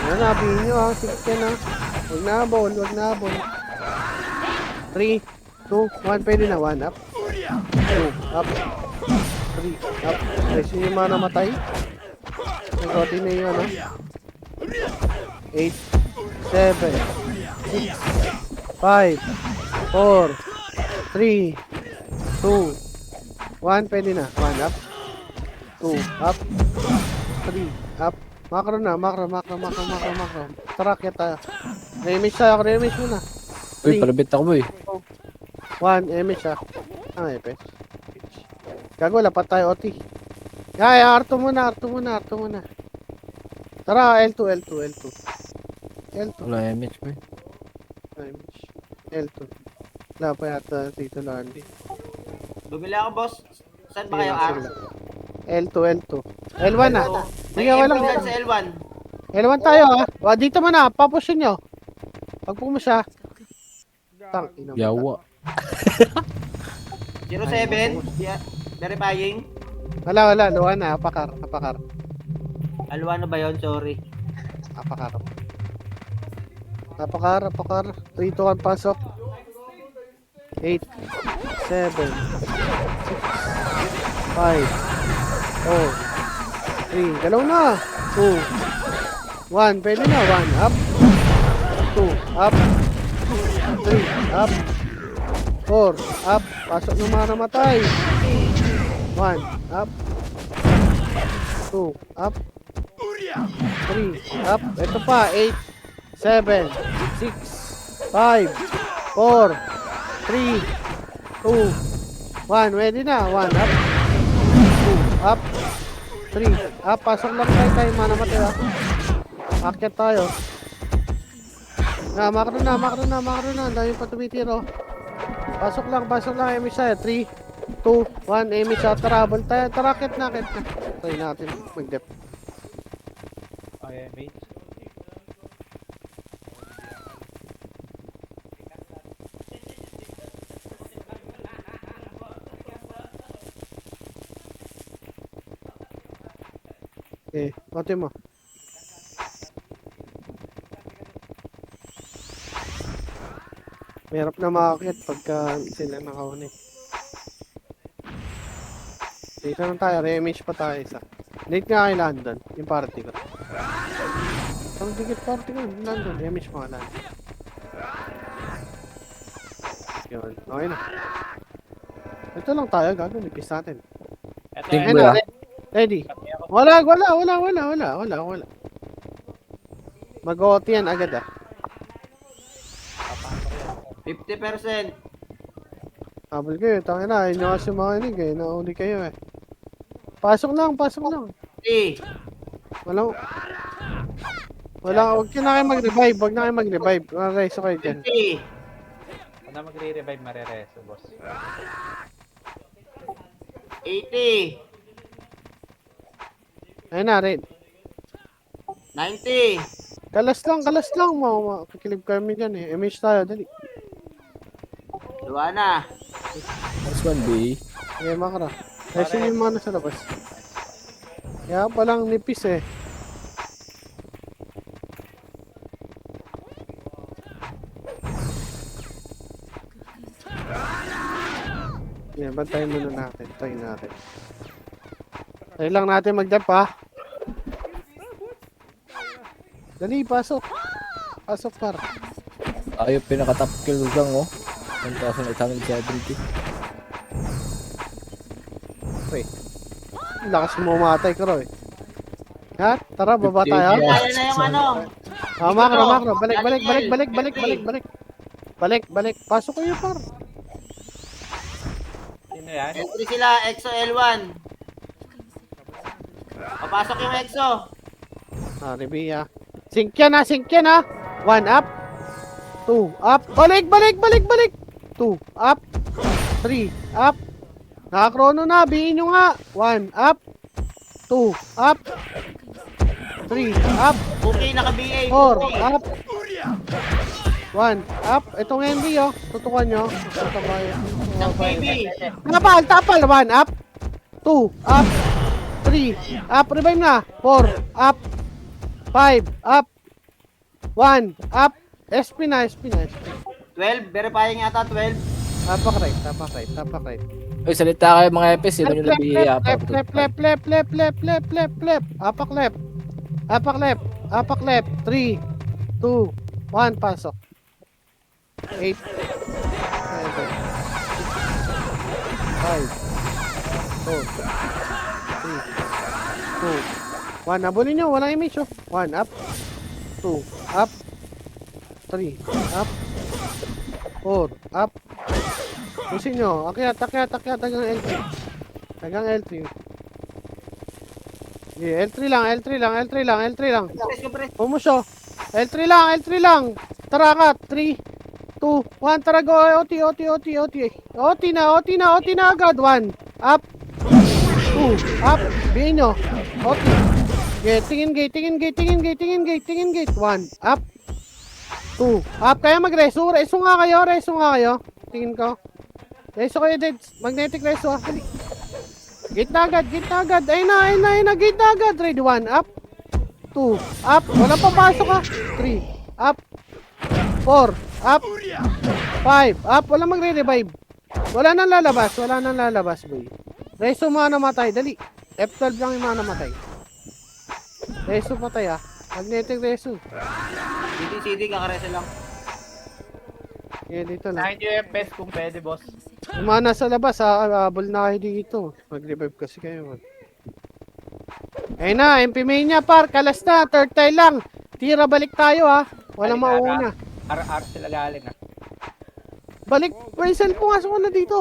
Speaker 2: Yan na, bihin nyo ha. Sige ka na. Huwag na ball, huwag na ball. 3, 2, 1, pwede na. 1, up. 2, up. 3, up. Rest yung mga namatay. Nag-roti na yun, ano. 8, 7, 6, 5, 4, 3, 2, 1, pwede na. 1, up. 2, up. 3, up. Macro na, macro. Tara, kaya tayo. Na-image tayo, na-image muna.
Speaker 1: Uy, palabit ako boy.
Speaker 2: 1, image ah. Ah, epes. Gago, lapat tayo, OT. Ay, R2 muna. Tara, L2.
Speaker 1: Wala image boy.
Speaker 2: Image. L2. Wala pa yata dito Landy.
Speaker 6: Bumili ako, boss. Saan ba kayo, R?
Speaker 2: L2. L1 na.
Speaker 6: May
Speaker 2: Sige,
Speaker 6: MP
Speaker 2: wala.
Speaker 6: dyan sa L1.
Speaker 2: L1 tayo ah. Dito muna, papusin nyo. Pag pumo siya. Tang, ina mo.
Speaker 1: Yawa.
Speaker 6: 07. Verifying.
Speaker 2: Wala. Luwan na, apakar.
Speaker 6: Alwano ba yun? Sorry.
Speaker 2: Apakar. 3, 2, 1, pasok. 8, 7, 6, 5, 4, 3. Galaw na. 2, 1. Pwede na. 1, up. 2, up. 3, up. 4, up. Pasok ng mga namatay. 1, up. 2, up. 3, up. Ito pa. 8, 7, 6, 5, 4, 3, 2, 1. Ready na. 1, up. 2, up. 3, up. Pasok lang tayo. Mana matay ah. Akyat tayo. Macro na. Ang dami pa tumitiro. Pasok lang. Emi siya. 3, 2, 1. Emi siya. Travel tayo. Tara, akyat na. Try natin. Mag-dep.
Speaker 3: Okay, mate.
Speaker 2: Okay, pati mo. Mahirap na makakit pagka sila nakauni. Dito lang tayo, re-image pa tayo isa. Late nga kay London, yung party ko. Ang dikit party ko, London, re-image mga London. Yun, okay na. Ito lang tayo, gagawin, nipis natin.
Speaker 3: Ito
Speaker 1: Think
Speaker 2: Ayun
Speaker 1: mo
Speaker 2: na,
Speaker 1: ah.
Speaker 2: ready. Wala. Mag-OT yan agad ah.
Speaker 6: 50%.
Speaker 2: Habol kayo, tangin na, ayun nyo kasi makinig eh, nauli kayo eh. Pasok lang.
Speaker 6: 3.
Speaker 2: Huwag na kayo mag-revive, Reso kayo dyan.
Speaker 6: 50.
Speaker 3: Kung na magre-revive, marereso, boss.
Speaker 6: 80.
Speaker 2: Ayun na, red.
Speaker 6: 90.
Speaker 2: Kalas lang, Kikilib kami dyan eh, image tayo, dali.
Speaker 6: Luana.
Speaker 1: Last one B.
Speaker 2: Okay, makara. Resin yung mga nasa labas. Kaya palang nipis eh. Yan, bantayin muna natin. Tayo natin. Tayo lang natin mag-dep ha. Dali, pasok. Pasok par.
Speaker 1: Tayo pinaka-top kill lang oh. 1,870.
Speaker 2: Lakas mo mamatay ko eh. Ha? Tara, baba tayo.
Speaker 6: Kaya na yung ano.
Speaker 2: Macro. Balik. Pasok kayo par.
Speaker 3: Sino yan?
Speaker 6: Entry sila, EXO L1. Papasok yung EXO.
Speaker 2: Revia. Sync yan ha. 1 up. 2 up. Balik. 2 up. 3 up. Nakakrono na. Bihin nyo nga. 1 up. 2 up. 3 up.
Speaker 6: Okay, naka-BA.
Speaker 2: 4 up. 1 up. Itong Henry oh. Tutukan nyo.
Speaker 6: Ng KB.
Speaker 2: Tapal. 1 up. 2 up. 3 up. Revive na. 4 up. 5 up. 1 up. SP na.
Speaker 6: 12, verifying yata 12.
Speaker 2: Tapak right.
Speaker 1: Uy, salita kayo mga epes. Sino nyo nabihiya pa?
Speaker 2: Left. Apak left. 3, 2, 1, pasok. 8, 7, 6, 5, 4, 3, 2, 1, nabulin nyo, walang image oh. 1, up. 2, up. 3, up. 4, up. Pusin nyo, akyat, hanggang L3. Hanggang L3. Yeah, L3 lang.
Speaker 6: Press ko, press.
Speaker 2: Pumusyo. L3 lang. Tara ka, 3, 2, 1, tara go, OT. OT na agad, 1, up. 2, up. Bihin nyo. OT. Okay, tingin gate. 1, up. 2, up. Kaya mag-reso. Reso nga kayo. Tingin ko. Reso kayo, dead. Magnetic reso, ah. Dali. Gate na agad. Ayun na. Gate na agad. Ready, 1, up. 2, up. Walang papasok, ah. 3, up. 4, up. 5, up. Walang magre-revive. Wala nang lalabas, boy. Reso mga namatay, dali. F12 lang yung mga namatay. Reso patay, ah. Magnetic reso.
Speaker 6: CD, kakaresa lang.
Speaker 2: Yeah, dito lang.
Speaker 3: 90 FPS kung pwede, boss.
Speaker 2: Yung mga nasa labas, habol na kayo dito. Mag-revive kasi kayo. Ayun na, MP Mania par, kalas na, third tile lang. Tira, balik tayo, ha. Walang mauna.
Speaker 3: RR sila galing, ah.
Speaker 2: Balik, Wesel, pumasok ko na dito.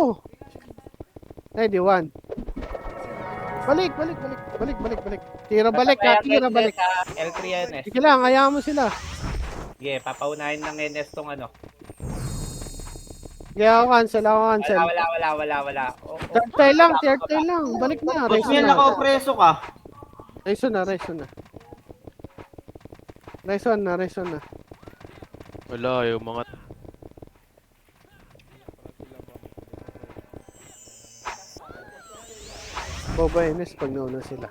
Speaker 2: Ready, 1. Balik. Tira, balik, ha. Tira, balik.
Speaker 3: L3 NS.
Speaker 2: Sige lang, hayaan mo sila.
Speaker 3: Sige, papaunahin ng NS tong ano.
Speaker 2: Kaya ako cancel.
Speaker 3: Wala.
Speaker 2: Third tile lang. Balik na,
Speaker 6: Boss,
Speaker 2: reso
Speaker 6: yan,
Speaker 2: na.
Speaker 6: naka-opreso ka.
Speaker 2: Reso na.
Speaker 7: Wala, yung mga...
Speaker 2: Boba Enes pag nauna sila.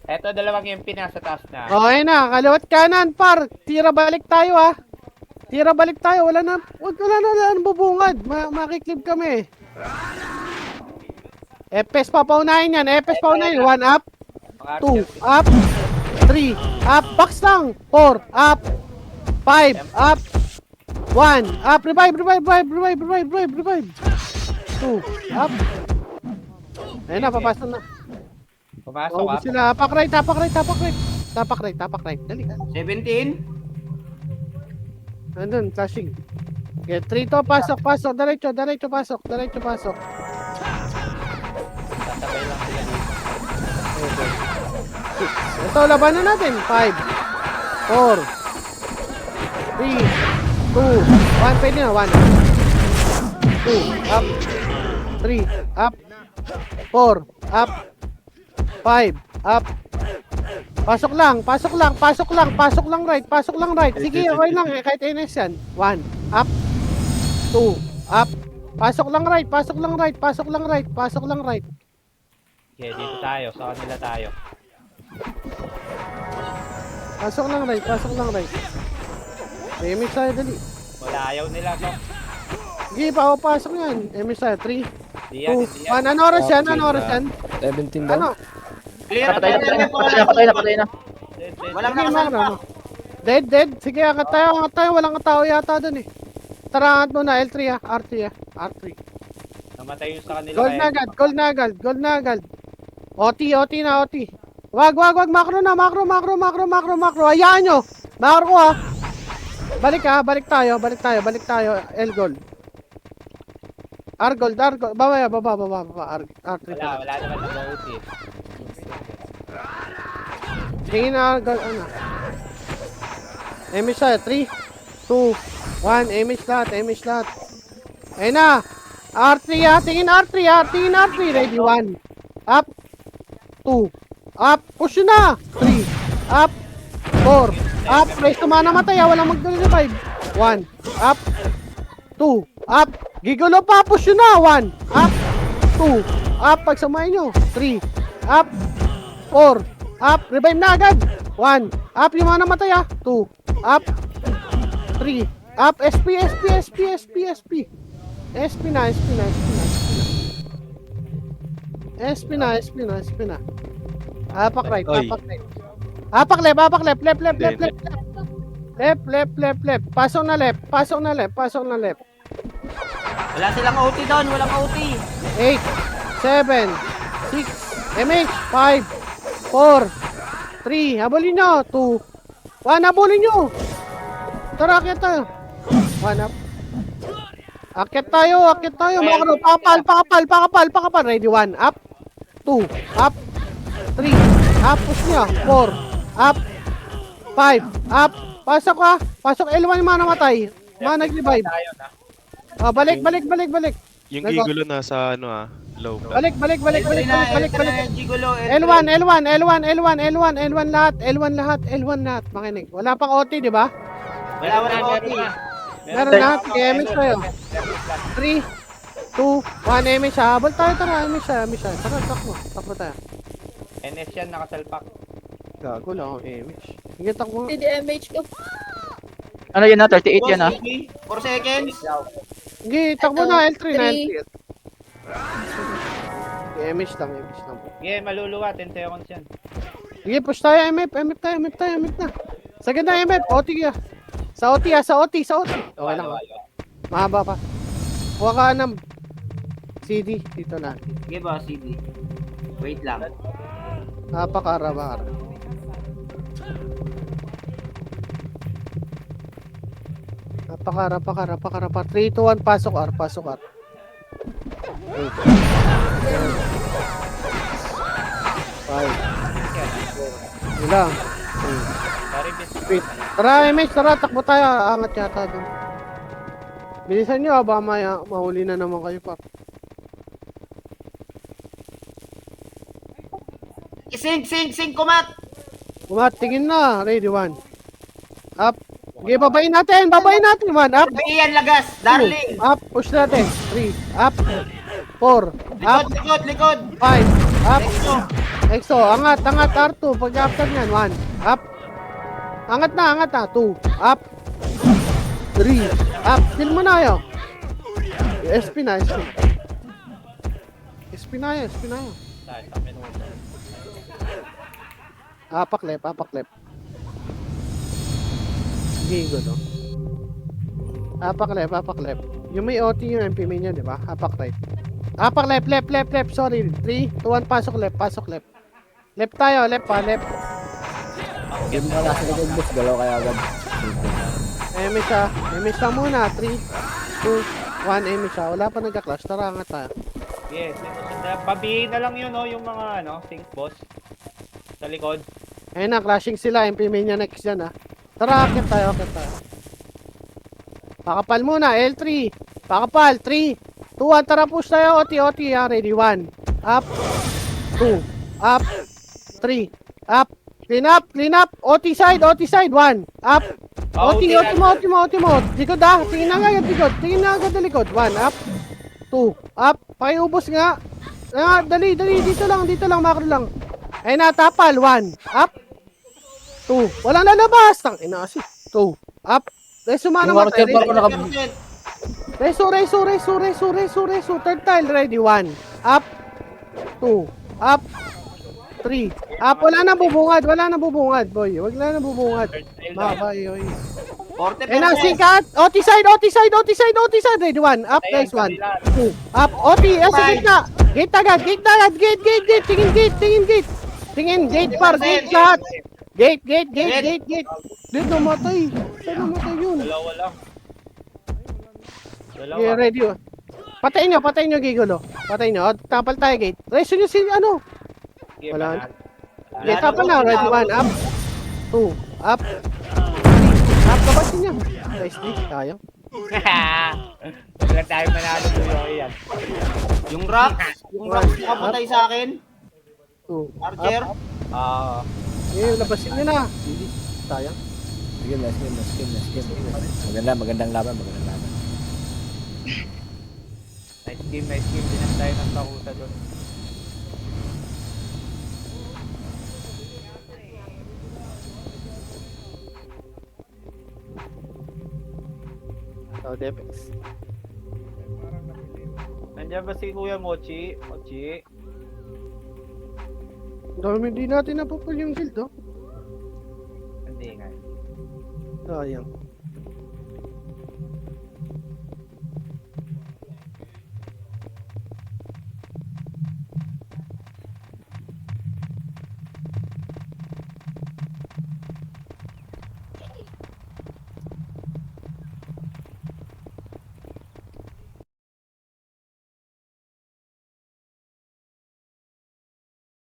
Speaker 3: Eto, dalawang MP nasa taas na.
Speaker 2: Okay na, kaliwat kanan, par. Tira balik tayo, ha. Wala na bubungad. Makiklip kami. Epes papaunahin yan. 1 up, 2 up, 3 up, box lang. 4 up, 5 up, 1 up, revive. 2 up. Ayun na, papasok na.
Speaker 3: Pumasok,
Speaker 2: Oh,
Speaker 3: ah.
Speaker 2: sila. Tapak right. Dali.
Speaker 6: 17.
Speaker 2: Nandun, flashing. Okay, 3 to, pasok. Diretso, pasok.
Speaker 3: Tatabay lang sila dito.
Speaker 2: Ito, labanan natin. 5, 4, 3, 2, 1. Pwede na, 1. 2, up. 3, up. 4, up. 5, up. Pasok lang right. Sige, okay lang eh, kahit NS yan. 1, up. 2, up. Pasok lang right.
Speaker 3: Sige, dito tayo. Sa kanila tayo.
Speaker 2: Pasok lang right. May image tayo, dali.
Speaker 3: Wala, ayaw nila, no?
Speaker 2: Sige, pasok yan. Image tayo, 3,
Speaker 3: Di yan,
Speaker 2: 2,
Speaker 3: hindi yan.
Speaker 2: 1. Ano oras yan?
Speaker 1: 17 daw.
Speaker 2: Ano?
Speaker 6: Clear.
Speaker 5: Patay na.
Speaker 3: Dead, dead.
Speaker 6: Walang
Speaker 2: Sige,
Speaker 6: nakasalpa.
Speaker 2: ano? Dead. Sige, angat tayo. Walang tao yata dun eh. Tara, angat muna. L3 ah. R3.
Speaker 3: Namatay yung sa kanila.
Speaker 2: Gold na agad. OT na. Wag. Macro na. Macro. Hayaan nyo. Macro ko ah. Balik tayo. L gold. R gold. Baba. R3.
Speaker 3: Wala naman ng OT.
Speaker 2: Tingin na gold. Ano? Image tayo. 3, 2, 1. Image lahat. Ayun na. R3 ah. Tingin R3. Ready, 1. Up. 2. Up. Push na. 3. Up. 4. Up. Race to mana matay. Walang mag-revive. 1. Up. 2. Up. Gigulo pa. Push na. 1. Up. 2. Up. Pagsamahin nyo. 3. Up. 4. Up. Revive na agad. 1. Up. Yung mga namatay ah. 2. Up. 3. Up. SP na. Apak right. Apak left. Left. Pasok na left.
Speaker 6: Wala silang OT doon, walang OT.
Speaker 2: 8, 7, 6, MH, 5, 4, 3, habulin nyo. 2, 1, habulin nyo. Tara, akyat tayo. 1 up. Akyat tayo, mga kano. Pakapal. Ready, 1, up. 2, up. 3, up. Push nyo. 4, up. 5, up. Pasok ka. Pasok L1 yung mga namatay. Mga nag-revive.
Speaker 3: Tayo na.
Speaker 2: Oh, balik.
Speaker 7: Yung
Speaker 2: Nag-
Speaker 7: Gigulo nasa ano low.
Speaker 2: Balik.
Speaker 6: Gigulo.
Speaker 2: L1 lahat. Makinig. Wala pang OT, di ba?
Speaker 6: Wala
Speaker 3: Meron
Speaker 6: OT.
Speaker 3: na.
Speaker 2: Meron na. MS tayo. 3, 2, 1, MS siya. Habol tayo, tara. MS siya. Tara, takbo tayo.
Speaker 3: NS yan, nakasalpak.
Speaker 2: Gago lang ako MS. Sige, takbo.
Speaker 8: DMH ko. Ano yun na? 38 yan ah.
Speaker 6: 4 seconds.
Speaker 2: Sige, takbo na. L3 na.
Speaker 8: Three.
Speaker 2: MS lang.
Speaker 3: Yeah, maluluwa, 10 seconds yan.
Speaker 2: Sige, push tayo. MF na. Sa ganda, MF. OT ka. Sa OT. Okay lang. Mahaba pa. Huwag ka ng CD. Dito na.
Speaker 6: Sige boss, CD. Wait lang.
Speaker 2: Napakara. Napakara. 3, 2, 1. Pasok R. 8. Five. Ilang.
Speaker 3: Sorry, bis.
Speaker 2: Wait. Tara, MH. Tara, takbo tayo. Angat yata dun. Bilisan nyo, baka mahuli na naman kayo pa.
Speaker 6: Sing, kumat!
Speaker 2: Umat, tingin na. Ready, 1. Up. Okay, babayin natin. 1. Up.
Speaker 6: Iyan lagas, darling!
Speaker 2: 2. Up. Push natin. 3. Up. 4. Up.
Speaker 6: Likod!
Speaker 2: 5. Up.
Speaker 6: Exo!
Speaker 2: EXO. Angat. R2. Pag after nyan. 1. Up. Angat na. 2. Up. 3. Up. Kill mo na yun. SP na. SP na yun.
Speaker 3: Tayo, sa minuto.
Speaker 2: Apak left. Gigo, no? Apak left. Yung may OT yung MP main yun, di ba? Apak right. Apak left. Sorry. 3, 2, 1. Pasok left. Left tayo. Left.
Speaker 1: Game mo na sa likod, boss. Galaw kaya agad.
Speaker 2: MS lang muna. 3, 2, 1. MS siya. Wala pa nagka-clash. Tara, angat tayo.
Speaker 3: Yes, pabihin na lang yun, no, yung mga, sync boss. Sa likod.
Speaker 2: Ayun na, clashing sila. MP main niya next yan, ha. Tara, akit tayo. Pakapal muna. L3. Pakapal. 3, 2, 1. Tara, push tayo. OT, ha. Ready, 1. Up. 2. Up. 3. Up. Clean up. OT side. 1. Up. OT mo. Likod, ha. Tingin na agad na likod. 1. Up. 2. Up. Pakiubos nga. Dali. Dito lang. Macro lang. Ayun na, tapal. 1. Up. 2. Walang lalabas. Tangina kasi. 2. Up. Reso
Speaker 1: Yung
Speaker 2: matay.
Speaker 1: marker pa ako naka...
Speaker 2: Reso. Third tile. Ready. 1. Up. 2. Up. 3. Up. Wala na bubungad. Boy. Wala na bubungad. Mabayoy.
Speaker 6: 40%.
Speaker 2: Ayun na, singkat. OT side. Ready. 1. Up. Guys. 1. 2. Up. OT. Sa gitna. Gate agad. Gate. Tingin. Gate par. Gate lahat. Gate. Dito namatay. Saan namatay yun?
Speaker 3: Dalawa lang.
Speaker 2: Yeah, ready. Patayin nyo, Gigulo. Patayin nyo. Tapal tayo, gate. Reso nyo si, ano?
Speaker 3: Sige,
Speaker 2: Wala.
Speaker 3: banat.
Speaker 2: Gate, tapal na. Ready, 1. Up. 2. Up. 3. Up. Kapasin nyo. Nice, tayo.
Speaker 3: Huwag lang tayo manalo tuyo yan.
Speaker 6: Yung rock nakapatay sa akin.
Speaker 2: 2.
Speaker 6: Archer.
Speaker 2: Labasin nyo na. Hindi. Tayo.
Speaker 1: Sige, last game. Magandang laban.
Speaker 3: Nice game. Dinas tayo ng kakuta doon.
Speaker 2: Defense.
Speaker 3: Nandiyan ba si Kuya Mochi?
Speaker 2: Dami, hindi natin napupul yung guild, oh.
Speaker 3: Hindi nga.
Speaker 2: Sayang.